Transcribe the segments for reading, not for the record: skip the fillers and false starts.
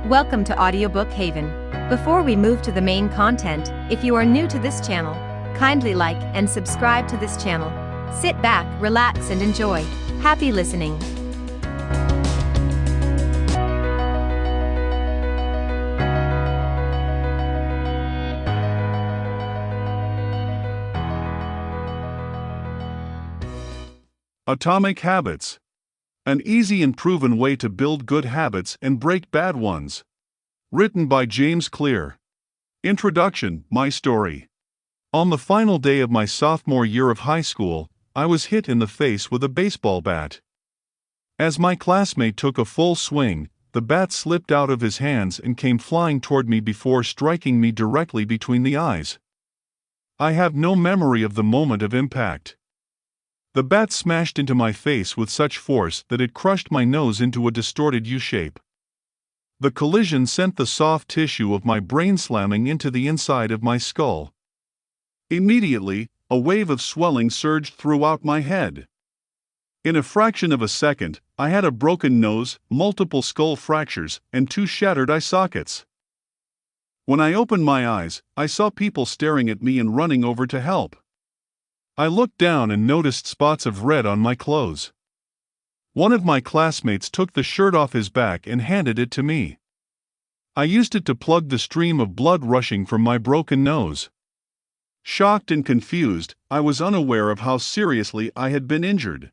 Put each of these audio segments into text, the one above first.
Welcome to Audiobook Haven. Before we move to the main content, if you are new to this channel, kindly like and subscribe to this channel. Sit back, relax and enjoy. Happy listening. Atomic Habits. An easy and proven way to build good habits and break bad ones. Written by James Clear. Introduction, my story. On the final day of my sophomore year of high school, I was hit in the face with a baseball bat. As my classmate took a full swing, the bat slipped out of his hands and came flying toward me before striking me directly between the eyes. I have no memory of the moment of impact. The bat smashed into my face with such force that it crushed my nose into a distorted U-shape. The collision sent the soft tissue of my brain slamming into the inside of my skull. Immediately, a wave of swelling surged throughout my head. In a fraction of a second, I had a broken nose, multiple skull fractures, and 2 shattered eye sockets. When I opened my eyes, I saw people staring at me and running over to help. I looked down and noticed spots of red on my clothes. One of my classmates took the shirt off his back and handed it to me. I used it to plug the stream of blood rushing from my broken nose. Shocked and confused, I was unaware of how seriously I had been injured.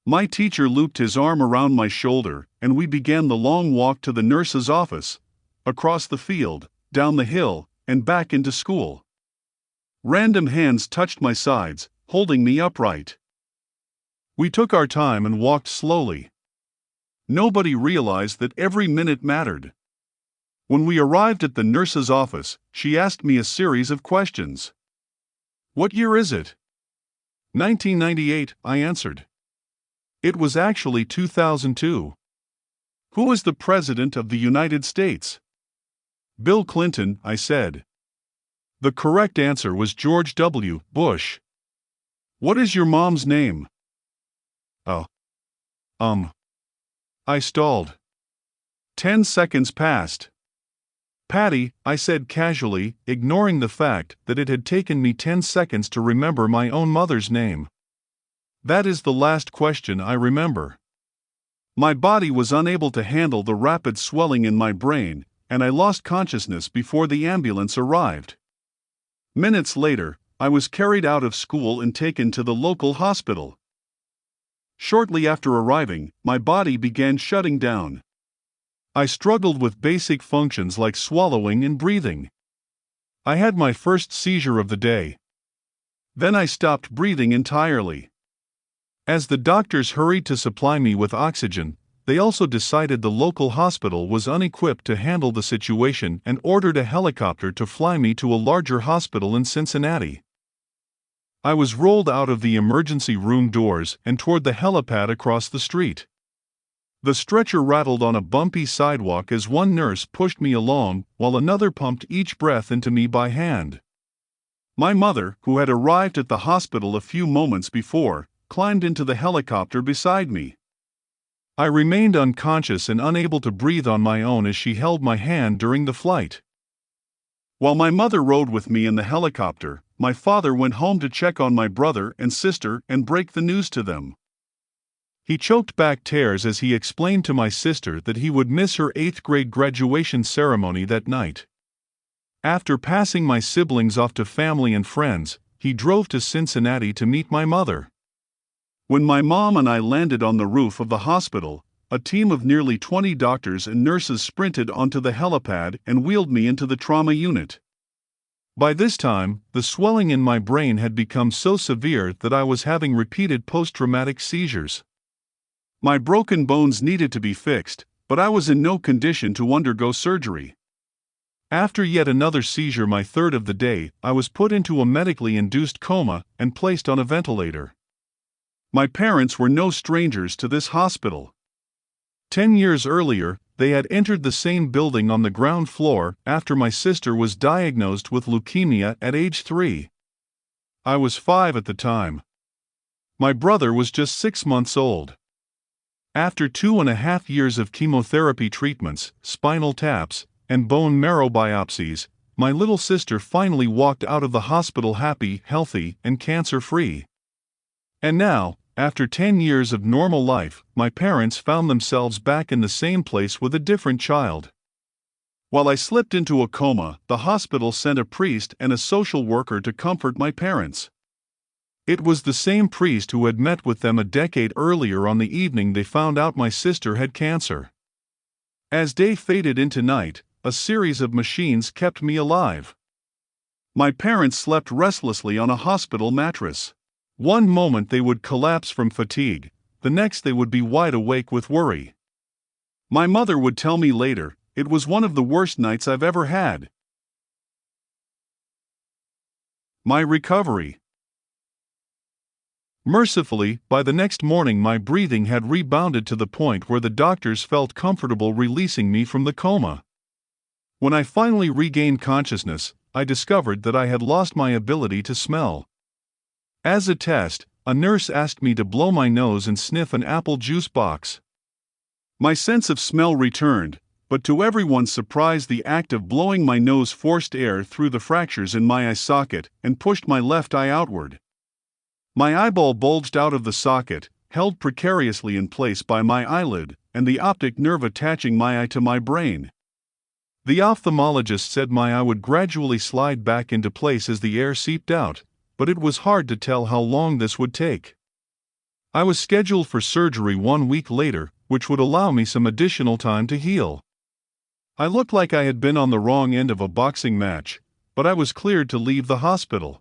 My teacher looped his arm around my shoulder, and we began the long walk to the nurse's office, across the field, down the hill, and back into school. Random hands touched my sides, holding me upright. We took our time and walked slowly. Nobody realized that every minute mattered. When we arrived at the nurse's office, she asked me a series of questions. "What year is it?" 1998, I answered. It was actually 2002. Who is the President of the United States? Bill Clinton, I said. The correct answer was George W. Bush. What is your mom's name? Oh. I stalled. 10 seconds passed. Patty, I said casually, ignoring the fact that it had taken me 10 seconds to remember my own mother's name. That is the last question I remember. My body was unable to handle the rapid swelling in my brain, and I lost consciousness before the ambulance arrived. Minutes later, I was carried out of school and taken to the local hospital. Shortly after arriving, my body began shutting down. I struggled with basic functions like swallowing and breathing. I had my first seizure of the day. Then I stopped breathing entirely. As the doctors hurried to supply me with oxygen, they also decided the local hospital was unequipped to handle the situation and ordered a helicopter to fly me to a larger hospital in Cincinnati. I was rolled out of the emergency room doors and toward the helipad across the street. The stretcher rattled on a bumpy sidewalk as one nurse pushed me along while another pumped each breath into me by hand. My mother, who had arrived at the hospital a few moments before, climbed into the helicopter beside me. I remained unconscious and unable to breathe on my own as she held my hand during the flight. While my mother rode with me in the helicopter, my father went home to check on my brother and sister and break the news to them. He choked back tears as he explained to my sister that he would miss her 8th grade graduation ceremony that night. After passing my siblings off to family and friends, he drove to Cincinnati to meet my mother. When my mom and I landed on the roof of the hospital, a team of nearly 20 doctors and nurses sprinted onto the helipad and wheeled me into the trauma unit. By this time, the swelling in my brain had become so severe that I was having repeated post-traumatic seizures. My broken bones needed to be fixed, but I was in no condition to undergo surgery. After yet another seizure, my third of the day, I was put into a medically induced coma and placed on a ventilator. My parents were no strangers to this hospital. 10 years earlier, they had entered the same building on the ground floor after my sister was diagnosed with leukemia at age 3. I was 5 at the time. My brother was just 6 months old. After 2.5 years of chemotherapy treatments, spinal taps, and bone marrow biopsies, my little sister finally walked out of the hospital happy, healthy, and cancer-free. And now, after 10 years of normal life, my parents found themselves back in the same place with a different child. While I slipped into a coma, the hospital sent a priest and a social worker to comfort my parents. It was the same priest who had met with them a decade earlier on the evening they found out my sister had cancer. As day faded into night, a series of machines kept me alive. My parents slept restlessly on a hospital mattress. One moment they would collapse from fatigue, the next they would be wide awake with worry. My mother would tell me later, "It was one of the worst nights I've ever had." My recovery. Mercifully, by the next morning my breathing had rebounded to the point where the doctors felt comfortable releasing me from the coma. When I finally regained consciousness, I discovered that I had lost my ability to smell. As a test, a nurse asked me to blow my nose and sniff an apple juice box. My sense of smell returned, but to everyone's surprise the act of blowing my nose forced air through the fractures in my eye socket and pushed my left eye outward. My eyeball bulged out of the socket, held precariously in place by my eyelid, and the optic nerve attaching my eye to my brain. The ophthalmologist said my eye would gradually slide back into place as the air seeped out, but it was hard to tell how long this would take. I was scheduled for surgery 1 week later, which would allow me some additional time to heal. I looked like I had been on the wrong end of a boxing match, but I was cleared to leave the hospital.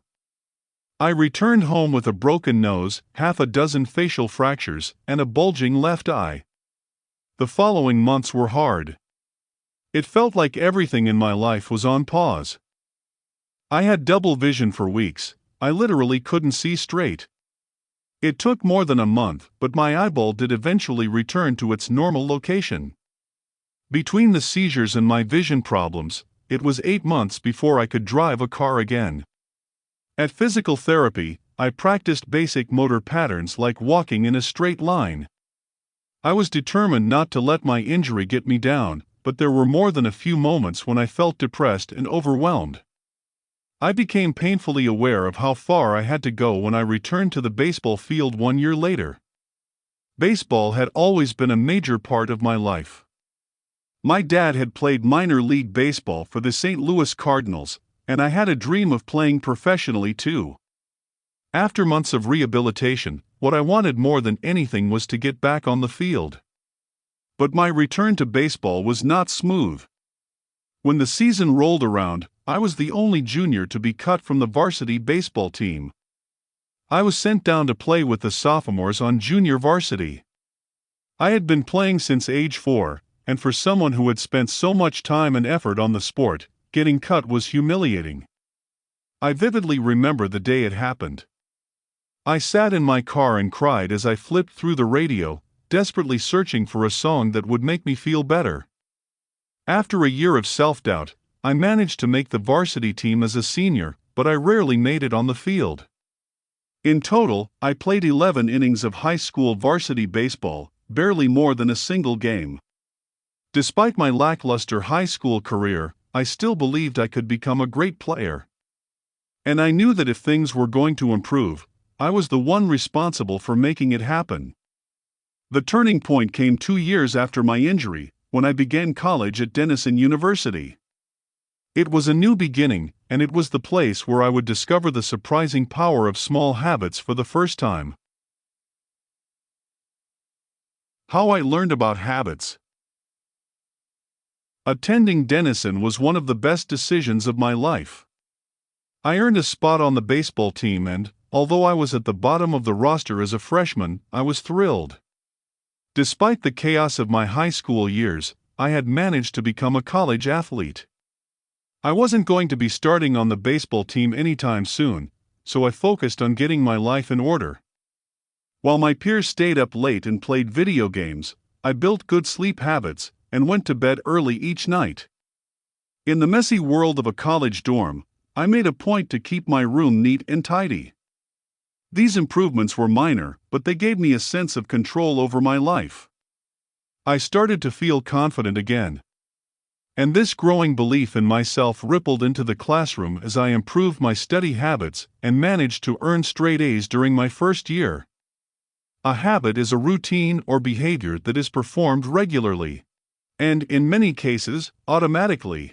I returned home with a broken nose, half a dozen facial fractures, and a bulging left eye. The following months were hard. It felt like everything in my life was on pause. I had double vision for weeks. I literally couldn't see straight. It took more than a month, but my eyeball did eventually return to its normal location. Between the seizures and my vision problems, it was 8 months before I could drive a car again. At physical therapy, I practiced basic motor patterns like walking in a straight line. I was determined not to let my injury get me down, but there were more than a few moments when I felt depressed and overwhelmed. I became painfully aware of how far I had to go when I returned to the baseball field 1 year later. Baseball had always been a major part of my life. My dad had played minor league baseball for the St. Louis Cardinals, and I had a dream of playing professionally too. After months of rehabilitation, what I wanted more than anything was to get back on the field. But my return to baseball was not smooth. When the season rolled around, I was the only junior to be cut from the varsity baseball team. I was sent down to play with the sophomores on junior varsity. I had been playing since age 4, and for someone who had spent so much time and effort on the sport, getting cut was humiliating. I vividly remember the day it happened. I sat in my car and cried as I flipped through the radio, desperately searching for a song that would make me feel better. After a year of self-doubt, I managed to make the varsity team as a senior, but I rarely made it on the field. In total, I played 11 innings of high school varsity baseball, barely more than a single game. Despite my lackluster high school career, I still believed I could become a great player. And I knew that if things were going to improve, I was the one responsible for making it happen. The turning point came 2 years after my injury, when I began college at Denison University. It was a new beginning, and it was the place where I would discover the surprising power of small habits for the first time. How I learned about habits. Attending Denison was one of the best decisions of my life. I earned a spot on the baseball team and, although I was at the bottom of the roster as a freshman, I was thrilled. Despite the chaos of my high school years, I had managed to become a college athlete. I wasn't going to be starting on the baseball team anytime soon, so I focused on getting my life in order. While my peers stayed up late and played video games, I built good sleep habits and went to bed early each night. In the messy world of a college dorm, I made a point to keep my room neat and tidy. These improvements were minor, but they gave me a sense of control over my life. I started to feel confident again. And this growing belief in myself rippled into the classroom as I improved my study habits and managed to earn straight A's during my first year. A habit is a routine or behavior that is performed regularly, and in many cases, automatically.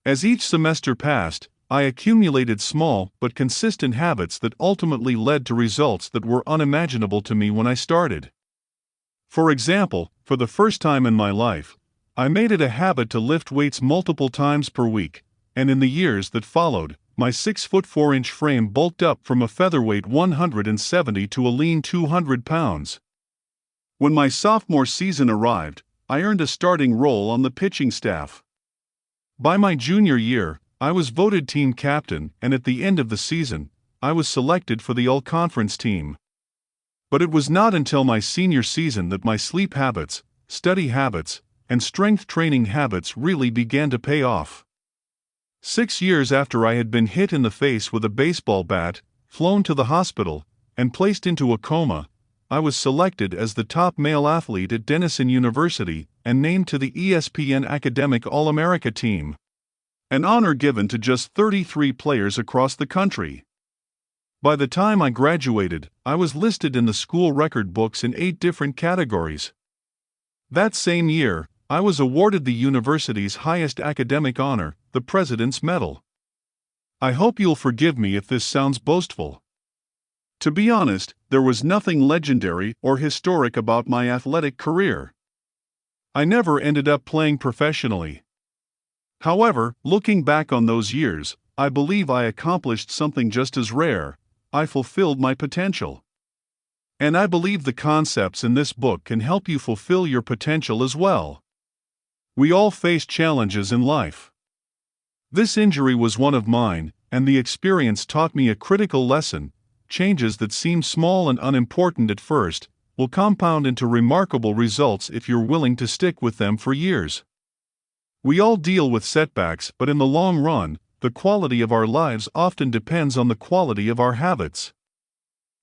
As each semester passed, I accumulated small but consistent habits that ultimately led to results that were unimaginable to me when I started. For example, for the first time in my life, I made it a habit to lift weights multiple times per week, and in the years that followed, my 6-foot 4-inch frame bulked up from a featherweight 170 to a lean 200 pounds. When my sophomore season arrived, I earned a starting role on the pitching staff. By my junior year, I was voted team captain, and at the end of the season, I was selected for the all-conference team. But it was not until my senior season that my sleep habits, study habits, and strength training habits really began to pay off. 6 years after I had been hit in the face with a baseball bat, flown to the hospital, and placed into a coma, I was selected as the top male athlete at Denison University and named to the ESPN Academic All-America team, an honor given to just 33 players across the country. By the time I graduated, I was listed in the school record books in 8 different categories. That same year, I was awarded the university's highest academic honor, the President's Medal. I hope you'll forgive me if this sounds boastful. To be honest, there was nothing legendary or historic about my athletic career. I never ended up playing professionally. However, looking back on those years, I believe I accomplished something just as rare. I fulfilled my potential. And I believe the concepts in this book can help you fulfill your potential as well. We all face challenges in life. This injury was one of mine, and the experience taught me a critical lesson. Changes that seem small and unimportant at first will compound into remarkable results if you're willing to stick with them for years. We all deal with setbacks, but in the long run, the quality of our lives often depends on the quality of our habits.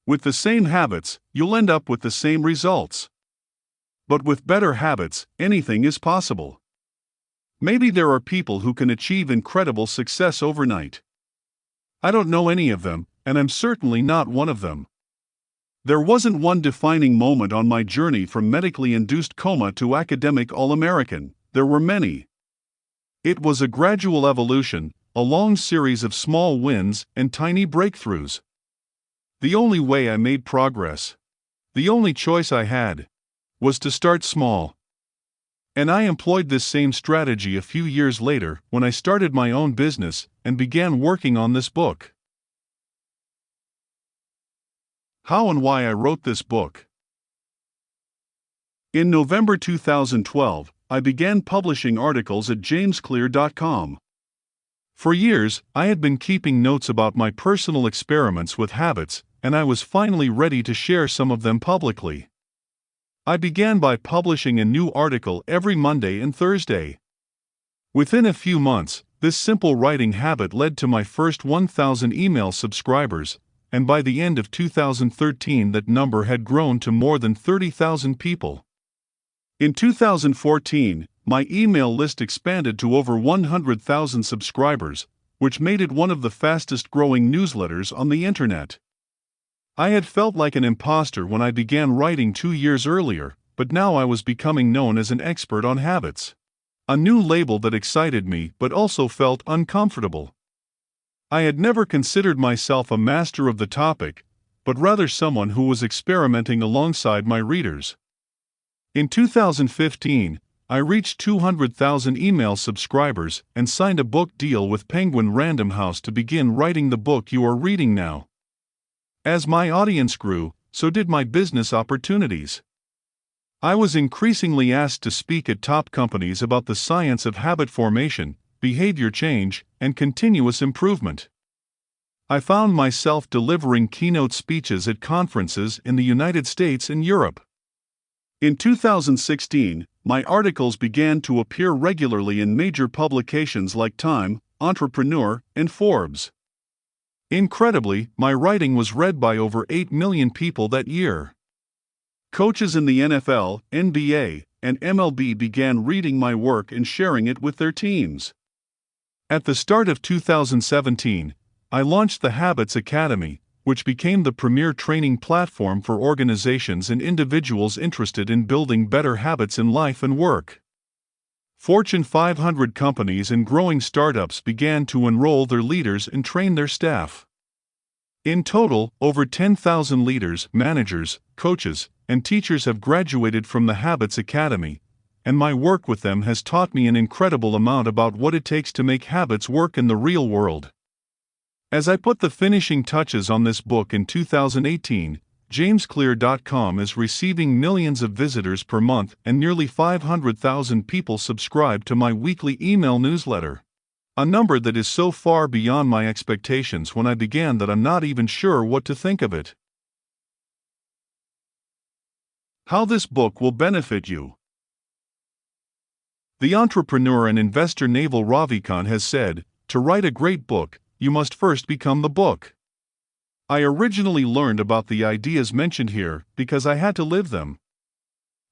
With the same habits, you'll end up with the same results. But with better habits, anything is possible. Maybe there are people who can achieve incredible success overnight. I don't know any of them, and I'm certainly not one of them. There wasn't one defining moment on my journey from medically induced coma to academic All-American. There were many. It was a gradual evolution, a long series of small wins and tiny breakthroughs. The only way I made progress, the only choice I had, was to start small. And I employed this same strategy a few years later when I started my own business and began working on this book. How and why I wrote this book. In November 2012, I began publishing articles at jamesclear.com. For years, I had been keeping notes about my personal experiments with habits, and I was finally ready to share some of them publicly. I began by publishing a new article every Monday and Thursday. Within a few months, this simple writing habit led to my first 1,000 email subscribers, and by the end of 2013 that number had grown to more than 30,000 people. In 2014, my email list expanded to over 100,000 subscribers, which made it one of the fastest-growing newsletters on the internet. I had felt like an imposter when I began writing 2 years earlier, but now I was becoming known as an expert on habits. A new label that excited me but also felt uncomfortable. I had never considered myself a master of the topic, but rather someone who was experimenting alongside my readers. In 2015, I reached 200,000 email subscribers and signed a book deal with Penguin Random House to begin writing the book you are reading now. As my audience grew, so did my business opportunities. I was increasingly asked to speak at top companies about the science of habit formation, behavior change, and continuous improvement. I found myself delivering keynote speeches at conferences in the United States and Europe. In 2016, my articles began to appear regularly in major publications like Time, Entrepreneur, and Forbes. Incredibly, my writing was read by over 8 million people that year. Coaches in the NFL, NBA, and MLB began reading my work and sharing it with their teams. At the start of 2017, I launched the Habits Academy, which became the premier training platform for organizations and individuals interested in building better habits in life and work. Fortune 500 companies and growing startups began to enroll their leaders and train their staff. In total, over 10,000 leaders, managers, coaches, and teachers have graduated from the Habits Academy, and my work with them has taught me an incredible amount about what it takes to make habits work in the real world. As I put the finishing touches on this book in 2018, JamesClear.com is receiving millions of visitors per month and nearly 500,000 people subscribe to my weekly email newsletter. A number that is so far beyond my expectations when I began that I'm not even sure what to think of it. How this book will benefit you. The entrepreneur and investor Naval Ravikant has said, "To write a great book, you must first become the book." I originally learned about the ideas mentioned here because I had to live them.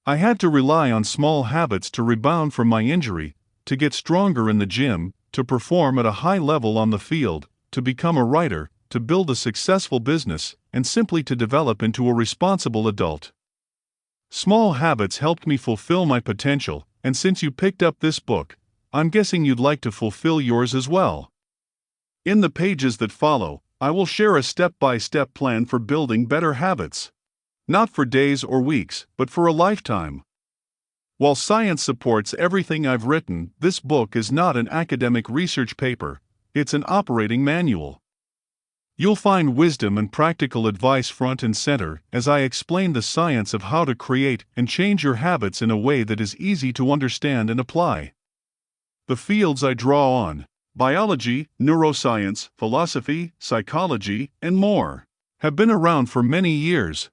I had to rely on small habits to rebound from my injury, to get stronger in the gym, to perform at a high level on the field, to become a writer, to build a successful business, and simply to develop into a responsible adult. Small habits helped me fulfill my potential, and since you picked up this book, I'm guessing you'd like to fulfill yours as well. In the pages that follow, I will share a step-by-step plan for building better habits. Not for days or weeks, but for a lifetime. While science supports everything I've written, this book is not an academic research paper, it's an operating manual. You'll find wisdom and practical advice front and center as I explain the science of how to create and change your habits in a way that is easy to understand and apply. The fields I draw on: biology, neuroscience, philosophy, psychology, and more, have been around for many years.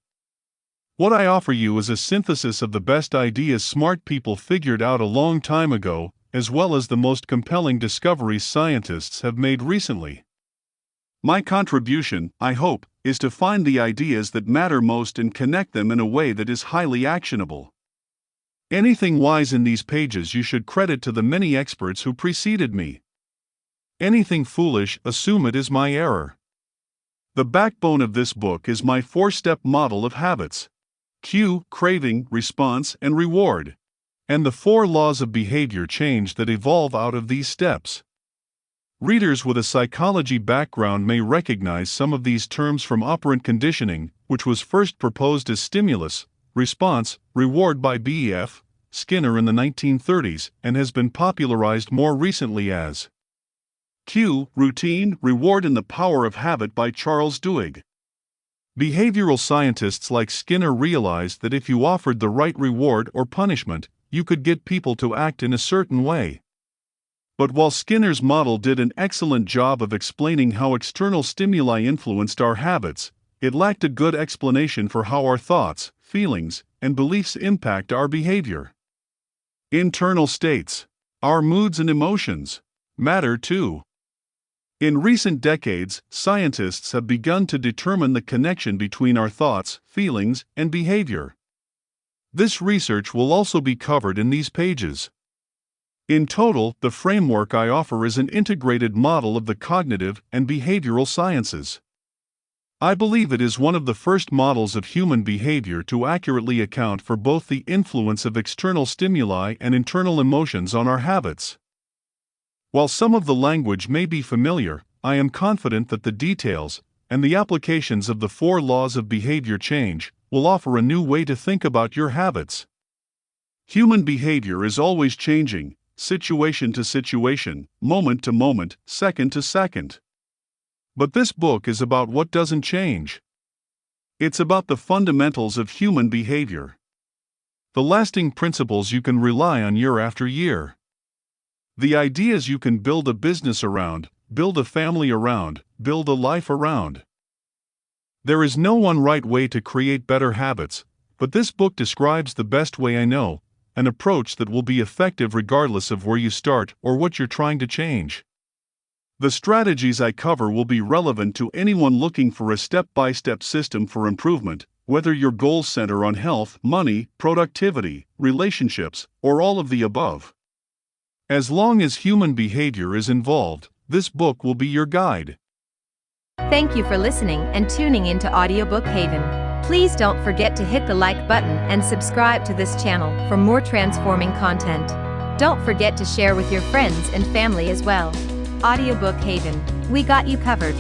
What I offer you is a synthesis of the best ideas smart people figured out a long time ago, as well as the most compelling discoveries scientists have made recently. My contribution, I hope, is to find the ideas that matter most and connect them in a way that is highly actionable. Anything wise in these pages you should credit to the many experts who preceded me. Anything foolish, assume it is my error. The backbone of this book is my 4-step model of habits: cue, craving, response, and reward, and the 4 laws of behavior change that evolve out of these steps. Readers with a psychology background may recognize some of these terms from operant conditioning, which was first proposed as stimulus, response, reward by B.F. Skinner in the 1930s and has been popularized more recently as cue, routine, reward, and the power of habit by Charles Duhigg. Behavioral scientists like Skinner realized that if you offered the right reward or punishment, you could get people to act in a certain way. But while Skinner's model did an excellent job of explaining how external stimuli influenced our habits, it lacked a good explanation for how our thoughts, feelings, and beliefs impact our behavior. Internal states, our moods and emotions, matter too. In recent decades, scientists have begun to determine the connection between our thoughts, feelings, and behavior. This research will also be covered in these pages. In total, the framework I offer is an integrated model of the cognitive and behavioral sciences. I believe it is one of the first models of human behavior to accurately account for both the influence of external stimuli and internal emotions on our habits. While some of the language may be familiar, I am confident that the details and the applications of the 4 laws of behavior change will offer a new way to think about your habits. Human behavior is always changing, situation to situation, moment to moment, second to second. But this book is about what doesn't change. It's about the fundamentals of human behavior. The lasting principles you can rely on year after year. The ideas you can build a business around, build a family around, build a life around. There is no one right way to create better habits, but this book describes the best way I know, an approach that will be effective regardless of where you start or what you're trying to change. The strategies I cover will be relevant to anyone looking for a step-by-step system for improvement, Whether your goals center on health, money, productivity, relationships, or all of the above. As long as human behavior is involved, this book will be your guide. Thank you for listening and tuning into Audiobook Haven. Please don't forget to hit the like button and subscribe to this channel for more transforming content. Don't forget to share with your friends and family as well. Audiobook Haven, we got you covered.